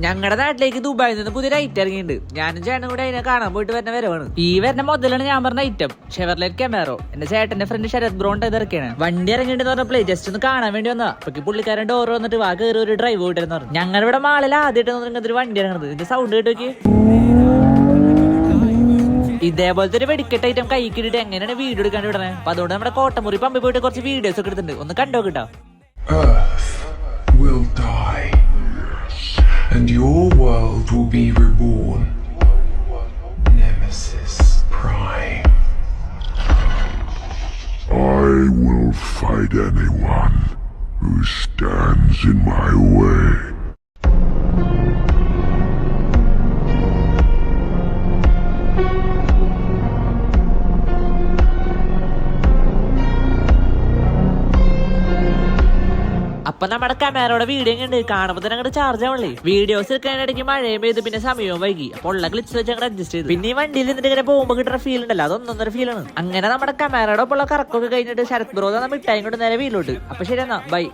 ഞങ്ങളുടെ നാട്ടിലേക്ക് ദുബായിൽ നിന്ന് പുതിയൊരു ഐറ്റം ഇറങ്ങിയിട്ടുണ്ട്. ഞാനും ചേട്ടനും കൂടെ അതിനെ കാണാൻ പോയിട്ട് വരുന്ന വരവാണ്. ഈ വരുന്ന മുതലാണ് ഞാൻ പറഞ്ഞ ഐറ്റം ഷെവർലെറ്റ് കെമാറോ. എന്റെ ചേട്ടന്റെ ഫ്രണ്ട് ശരത് ബ്രോണ്ട് ഇറക്കിയാണ്. വണ്ടി ഇറങ്ങിയിട്ട് പറഞ്ഞപ്പോഴേ ജസ്റ്റ് ഒന്ന് കാണാൻ വേണ്ടി വന്നാ. അപ്പൊ പുള്ളിക്കാരൻ ഡോർ വന്നിട്ട് വാ കയറി ഒരു ഡ്രൈവ് പോയിട്ടെന്ന് പറഞ്ഞു. ഞങ്ങളുടെ ഇവിടെ മാളിൽ ആദ്യമായിട്ട് ഇങ്ങനത്തെ ഒരു വണ്ടി ഇറങ്ങുന്നത്. ഇതിന്റെ സൗണ്ട് കേട്ടോക്കി. ഇതേപോലത്തെ ഒരു വെടിക്കെട്ട് ഐറ്റം കൈക്കിട്ടിട്ട് എങ്ങനെയാണ് വീഡിയോ എടുക്കാൻ വിടണേ. അപ്പൊ അതുകൊണ്ട് നമ്മുടെ കോട്ടമുറി പമ്പി പോയിട്ട് കുറച്ച് വീഡിയോസ് ഒക്കെ എടുത്തിട്ടുണ്ട്. ഒന്ന് കണ്ടോ കിട്ടാ. Will die, and your world will be reborn. Nemesis Prime. I will fight anyone who stands in my way. അപ്പൊ നമ്മുടെ ക്യാമറയുടെ വീഡിയോ ഉണ്ട്. കാണുമ്പോൾ തന്നെ അങ്ങോട്ട് ചാർജ് ആവണല്ലേ. വീഡിയോസ് എടുക്കാനിടയ്ക്ക് മഴയും പെയ്ത് പിന്നെ സമയവും വൈകി. അപ്പോൾ ഉള്ള ക്ലിപ്സ് വെച്ച് അങ്ങോട്ട് അഡ്ജസ്റ്റ് ചെയ്തു. പിന്നെ ഈ വണ്ടിയിൽ നിന്നിട്ട് ഇങ്ങനെ പോകുമ്പോൾ കിട്ടുന്ന ഫീൽ ഉണ്ടല്ലോ, അതൊന്നൊന്നര ഫീലാണ്. അങ്ങനെ നമ്മുടെ ക്യാമറയുടെ ഒപ്പം ഉള്ള കറക്കൊക്കെ കഴിഞ്ഞിട്ട് ശരത് ബ്രോ മിഠായും കൊണ്ട് നേരെ വീട്ടിലോട്ട്. അപ്പൊ ശരി എന്നാ ബൈ.